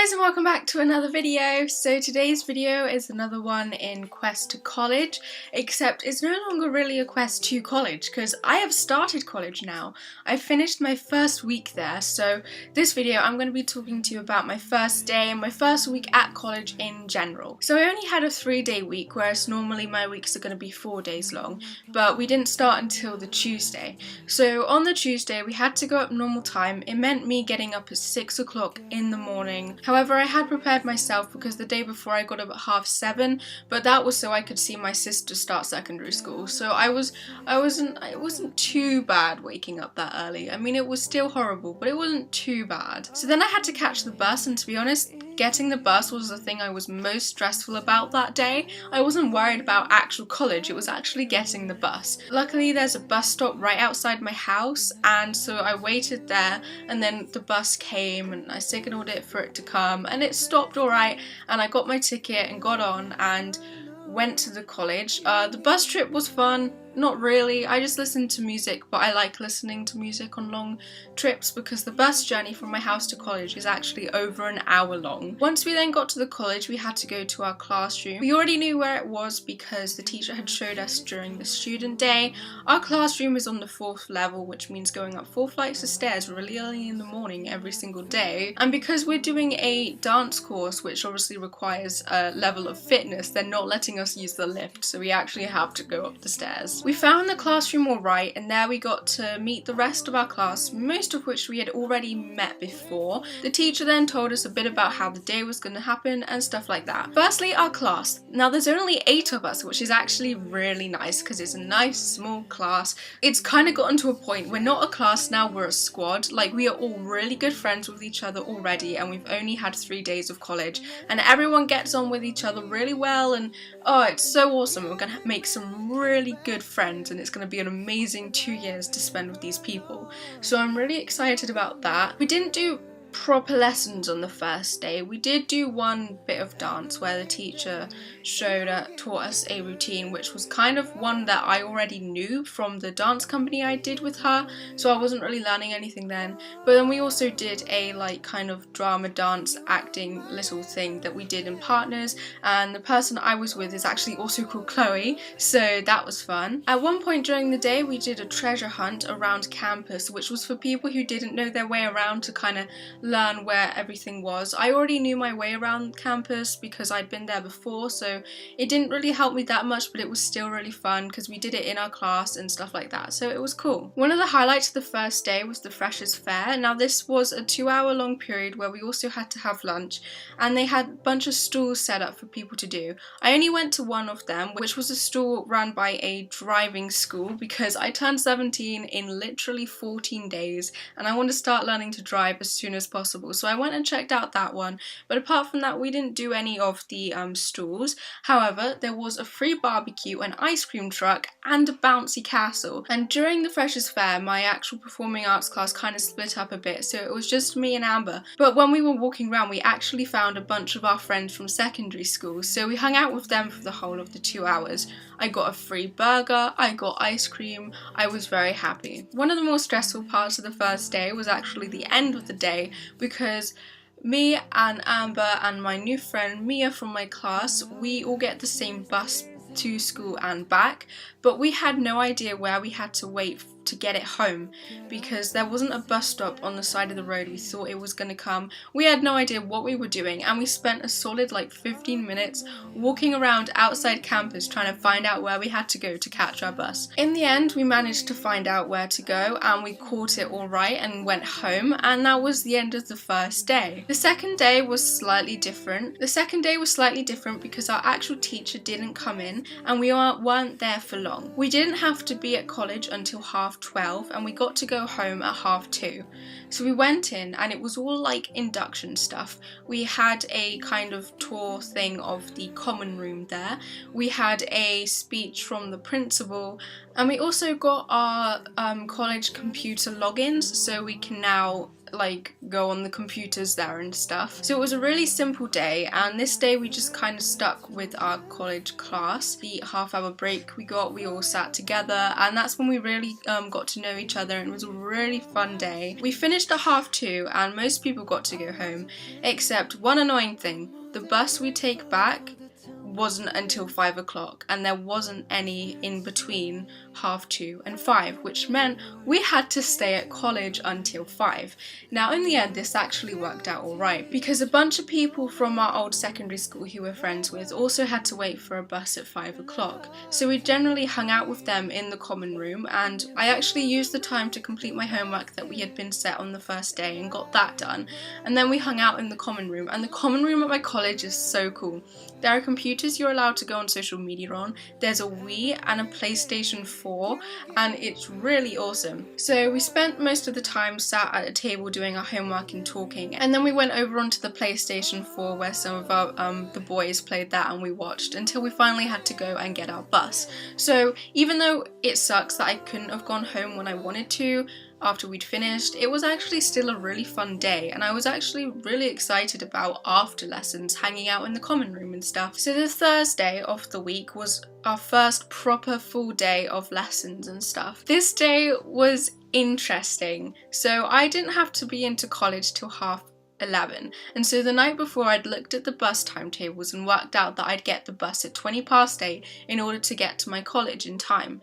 guys, and welcome back to another video. So today's video is another one in Quest to College, except it's no longer really a quest to college because I have started college now. I finished my first week there, so this video I'm going to be talking to you about my first day and my first week at college in general. So I only had a 3-day week, whereas normally my weeks are going to be 4 days long, but we didn't start until the Tuesday. So on the Tuesday we had to go up normal time. It meant me getting up at 6 o'clock in the morning. However, I had prepared myself because the day before I got up at 7:30, but that was so I could see my sister start secondary school. So it wasn't too bad waking up that early. I mean, it was still horrible, but it wasn't too bad. So then I had to catch the bus, and to be honest, getting the bus was the thing I was most stressful about that day. I wasn't worried about actual college, it was actually getting the bus. Luckily there's a bus stop right outside my house, and so I waited there, and then the bus came and I signalled it for it to come, and it stopped alright, and I got my ticket and got on and went to the college. The bus trip was fun. Not really, I just listened to music, but I like listening to music on long trips because the bus journey from my house to college is actually over an hour long. Once we then got to the college, we had to go to our classroom. We already knew where it was because the teacher had showed us during the student day. Our classroom is on the 4th level, which means going up 4 flights of stairs really early in the morning every single day. And because we're doing a dance course, which obviously requires a level of fitness, they're not letting us use the lift, so we actually have to go up the stairs. We found the classroom alright, and there we got to meet the rest of our class, most of which we had already met before. The teacher then told us a bit about how the day was going to happen and stuff like that. Firstly, our class. Now there's only 8 of us, which is actually really nice because it's a nice small class. It's kind of gotten to a point, we're not a class now, we're a squad. Like, we are all really good friends with each other already, and we've only had 3 days of college, and everyone gets on with each other really well, and oh, it's so awesome. We're going to make some really good friends, and it's going to be an amazing 2 years to spend with these people. So I'm really excited about that. We didn't do proper lessons on the first day. We did do one bit of dance where the teacher taught us a routine, which was kind of one that I already knew from the dance company I did with her, so I wasn't really learning anything then. But then we also did a kind of drama dance acting little thing that we did in partners, and the person I was with is actually also called Chloe, so that was fun. At one point during the day we did a treasure hunt around campus, which was for people who didn't know their way around to kind of learn where everything was. I already knew my way around campus because I'd been there before, so it didn't really help me that much, but it was still really fun because we did it in our class and stuff like that, so it was cool. One of the highlights of the first day was the Freshers' Fair. Now this was a 2-hour long period where we also had to have lunch, and they had a bunch of stalls set up for people to do. I only went to one of them, which was a stall run by a driving school because I turned 17 in literally 14 days and I want to start learning to drive as soon as possible, so I went and checked out that one. But apart from that, we didn't do any of the stalls. However, there was a free barbecue, an ice cream truck, and a bouncy castle. And during the Freshers' Fair, my actual performing arts class kind of split up a bit, so it was just me and Amber. But when we were walking around, we actually found a bunch of our friends from secondary school, so we hung out with them for the whole of the 2 hours. I got a free burger, I got ice cream, I was very happy. One of the more stressful parts of the first day was actually the end of the day, because me and Amber and my new friend Mia from my class, we all get the same bus to school and back, but we had no idea where we had to wait to get it home because there wasn't a bus stop on the side of the road. We thought it was going to come. We had no idea what we were doing, and we spent a solid 15 minutes walking around outside campus trying to find out where we had to go to catch our bus. In the end, we managed to find out where to go, and we caught it all right and went home, and that was the end of the first day. The second day was slightly different. Because our actual teacher didn't come in, and we weren't there for long. We didn't have to be at college until 12:30, and we got to go home at 2:30. So we went in, and it was all induction stuff. We had a kind of tour thing of the common room there. We had a speech from the principal, and we also got our college computer logins, so we can now like go on the computers there and stuff. So it was a really simple day, and this day we just kind of stuck with our college class. The half-hour break we all sat together, and that's when we really got to know each other, and it was a really fun day. We finished at 2:30 and most people got to go home, except one annoying thing. The bus we take back wasn't until 5 o'clock, and there wasn't any in between 2:30 and 5, which meant we had to stay at college until 5. Now in the end this actually worked out alright, because a bunch of people from our old secondary school who we're friends with also had to wait for a bus at 5 o'clock. So we generally hung out with them in the common room, and I actually used the time to complete my homework that we had been set on the first day and got that done. And then we hung out in the common room, and the common room at my college is so cool. There are computers you're allowed to go on social media on, there's a Wii and a PlayStation 4, and it's really awesome. So we spent most of the time sat at a table doing our homework and talking, and then we went over onto the PlayStation 4 where some of our the boys played that, and we watched until we finally had to go and get our bus. So even though it sucks that I couldn't have gone home when I wanted to after we'd finished, it was actually still a really fun day, and I was actually really excited about after lessons hanging out in the common room and stuff. So the Thursday of the week was our first proper full day of lessons and stuff. This day was interesting. So I didn't have to be into college till 11:30, and so the night before I'd looked at the bus timetables and worked out that I'd get the bus at 8:20 in order to get to my college in time.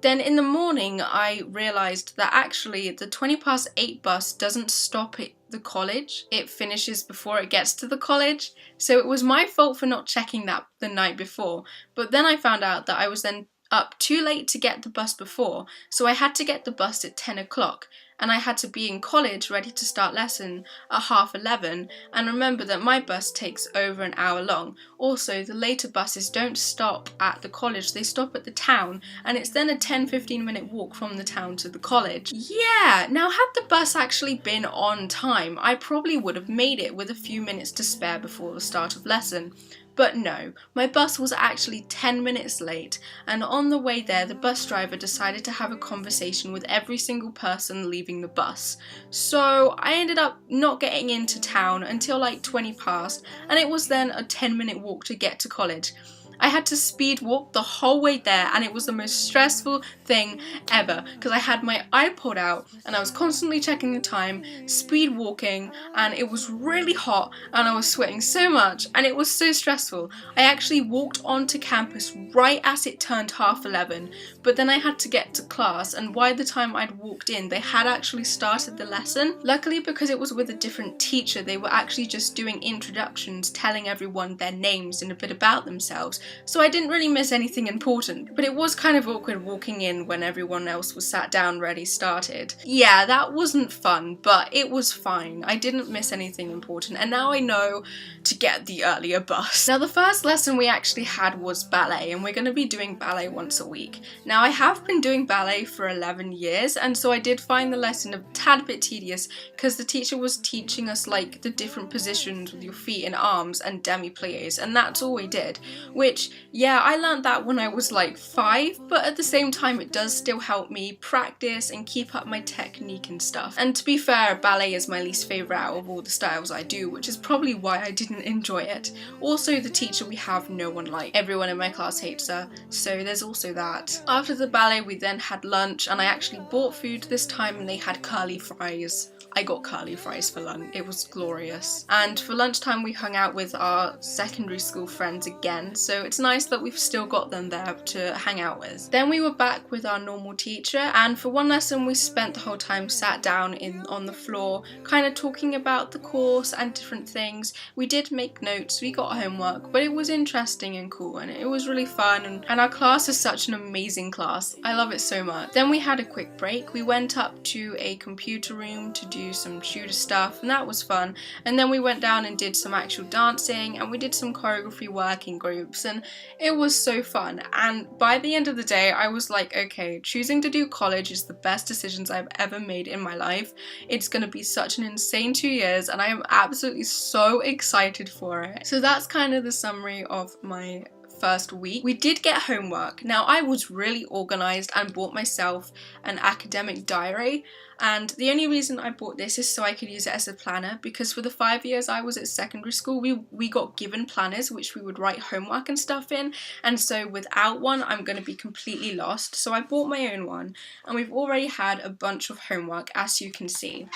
Then in the morning I realised that actually the 8:20 bus doesn't stop at the college, it finishes before it gets to the college. So it was my fault for not checking that the night before, but then I found out that I was then up too late to get the bus before, so I had to get the bus at 10 o'clock. And I had to be in college ready to start lesson at 11:30, and remember that my bus takes over an hour long. Also, the later buses don't stop at the college, they stop at the town, and it's then a 10-15 minute walk from the town to the college. Yeah, now had the bus actually been on time, I probably would have made it with a few minutes to spare before the start of lesson. But no, my bus was actually 10 minutes late, and on the way there the bus driver decided to have a conversation with every single person leaving the bus. So I ended up not getting into town until like 20 past, and it was then a 10-minute walk to get to college. I had to speed walk the whole way there, and it was the most stressful thing ever because I had my iPod out and I was constantly checking the time, speed walking, and it was really hot and I was sweating so much and it was so stressful. I actually walked onto campus right as it turned 11:30, but then I had to get to class, and by the time I'd walked in they had actually started the lesson. Luckily, because it was with a different teacher, they were actually just doing introductions, telling everyone their names and a bit about themselves. So I didn't really miss anything important, but it was kind of awkward walking in when everyone else was sat down ready started. Yeah, that wasn't fun, but it was fine. I didn't miss anything important, and now I know to get the earlier bus. Now the first lesson we actually had was ballet, and we're going to be doing ballet once a week. Now I have been doing ballet for 11 years, and so I did find the lesson a tad bit tedious because the teacher was teaching us like the different positions with your feet and arms and demi-plies, and that's all we did, which yeah, I learned that when I was like 5, but at the same time it does still help me practice and keep up my technique and stuff. And to be fair, ballet is my least favourite out of all the styles I do, which is probably why I didn't enjoy it. Also, the teacher we have no one likes. Everyone in my class hates her, so there's also that. After the ballet we then had lunch, and I actually bought food this time and they had curly fries. I got curly fries for lunch. It was glorious. And for lunchtime we hung out with our secondary school friends again, so it's nice that we've still got them there to hang out with. Then we were back with our normal teacher, and for one lesson we spent the whole time sat down on the floor, kind of talking about the course and different things. We did make notes, we got homework, but it was interesting and cool, and it was really fun, and our class is such an amazing class. I love it so much. Then we had a quick break. We went up to a computer room to do some shooter stuff, and that was fun. And then we went down and did some actual dancing, and we did some choreography work in groups, and it was so fun. And by the end of the day I was like, okay, choosing to do college is the best decisions I've ever made in my life. It's gonna be such an insane 2 years, and I am absolutely so excited for it. So that's kind of the summary of my first week, we did get homework. Now, I was really organised and bought myself an academic diary, and the only reason I bought this is so I could use it as a planner, because for the 5 years I was at secondary school, we got given planners which we would write homework and stuff in, and so without one I'm going to be completely lost. So I bought my own one, and we've already had a bunch of homework, as you can see.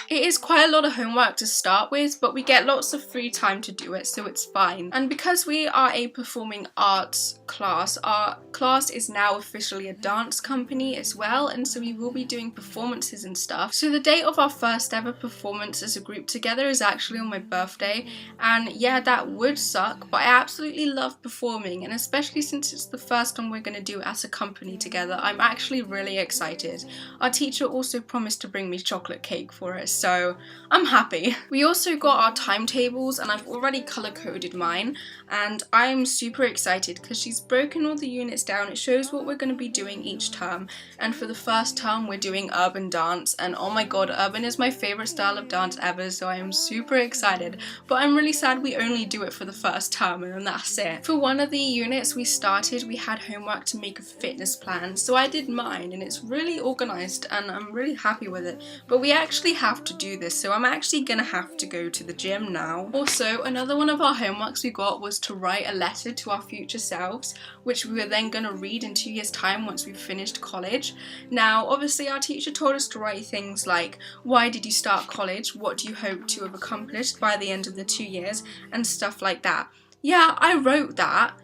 It is quite a lot of homework to start with, but we get lots of free time to do it, so it's fine. And because we are a performing arts class, our class is now officially a dance company as well, and so we will be doing performances and stuff. So the date of our first ever performance as a group together is actually on my birthday, and yeah, that would suck, but I absolutely love performing, and especially since it's the first one we're going to do as a company together, I'm actually really excited. Our teacher also promised to bring me chocolate cake for it, so I'm happy. We also got our timetables, and I've already color coded mine, and I'm super excited because she's broken all the units down. It shows what we're going to be doing each term, and for the first term we're doing urban dance, and oh my god, urban is my favorite style of dance ever, so I am super excited, but I'm really sad we only do it for the first term and then that's it. For one of the units we had homework to make a fitness plan, so I did mine, and it's really organised and I'm really happy with it, but we actually have to do this, so I'm actually gonna have to go to the gym now. Also, another one of our homeworks we got was to write a letter to our future selves, which we were then gonna read in 2 years' time once we've finished college. Now, obviously our teacher told us to write things like, why did you start college? What do you hope to have accomplished by the end of the 2 years? And stuff like that. Yeah, I wrote that,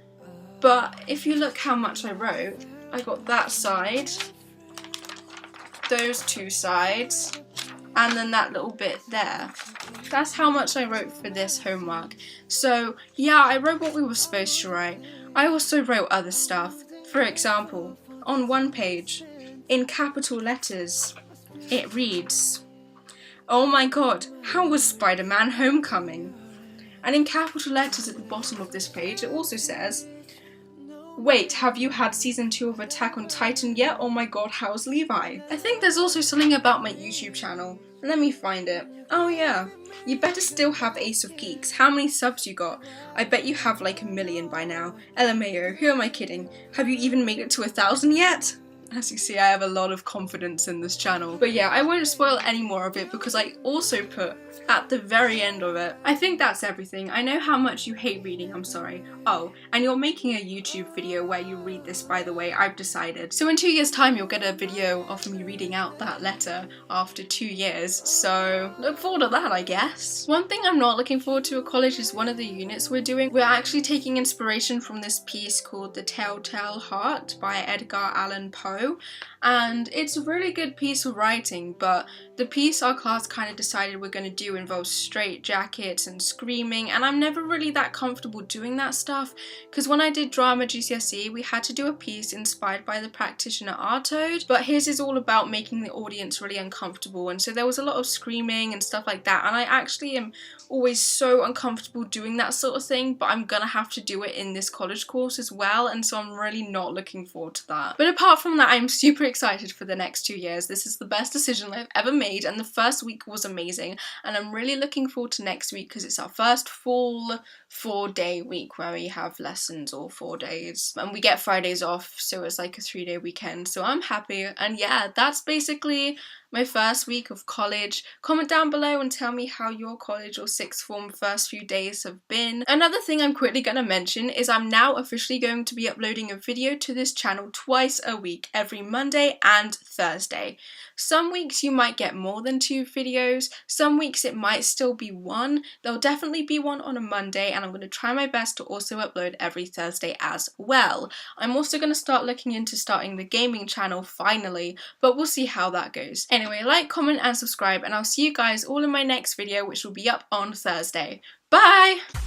but if you look how much I wrote, I got that side, those two sides, and then that little bit there. That's how much I wrote for this homework. So yeah, I wrote what we were supposed to write. I also wrote other stuff. For example, on one page, in capital letters, it reads, "Oh my god, how was Spider-Man Homecoming?" And in capital letters at the bottom of this page, it also says, "Wait, have you had season 2 of Attack on Titan yet? Oh my god, how's Levi?" I think there's also something about my YouTube channel. Let me find it. Oh yeah. You better still have AceOfGeeks. How many subs you got? I bet you have like 1 million by now. LMAO, who am I kidding? Have you even made it to 1,000 yet? As you see, I have a lot of confidence in this channel. But yeah, I won't spoil any more of it because I also put at the very end of it. I think that's everything. I know how much you hate reading, I'm sorry. Oh, and you're making a YouTube video where you read this, by the way, I've decided. So in 2 years' time you'll get a video of me reading out that letter after 2 years, so look forward to that, I guess. One thing I'm not looking forward to at college is one of the units we're doing. We're actually taking inspiration from this piece called The Telltale Heart by Edgar Allan Poe, and it's a really good piece of writing, but the piece our class kind of decided we're going to do involves straight jackets and screaming, and I'm never really that comfortable doing that stuff, because when I did drama GCSE we had to do a piece inspired by the practitioner Artode, but his is all about making the audience really uncomfortable, and so there was a lot of screaming and stuff like that, and I actually am always so uncomfortable doing that sort of thing, but I'm gonna have to do it in this college course as well, and so I'm really not looking forward to that. But apart from that, I'm super excited for the next 2 years. This is the best decision I've ever made, and the first week was amazing, and I'm really looking forward to next week because it's our first full 4-day week where we have lessons all 4 days, and we get Fridays off, so it's like a 3-day weekend, so I'm happy. And yeah, that's basically my first week of college. Comment down below and tell me how your college or sixth form first few days have been. Another thing I'm quickly going to mention is I'm now officially going to be uploading a video to this channel twice a week, every Monday and Thursday. Some weeks you might get more than 2 videos, some weeks it might still be 1. There'll definitely be one on a Monday, and I'm going to try my best to also upload every Thursday as well. I'm also going to start looking into starting the gaming channel finally, but we'll see how that goes. Anyway, like, comment and subscribe, and I'll see you guys all in my next video, which will be up on Thursday. Bye!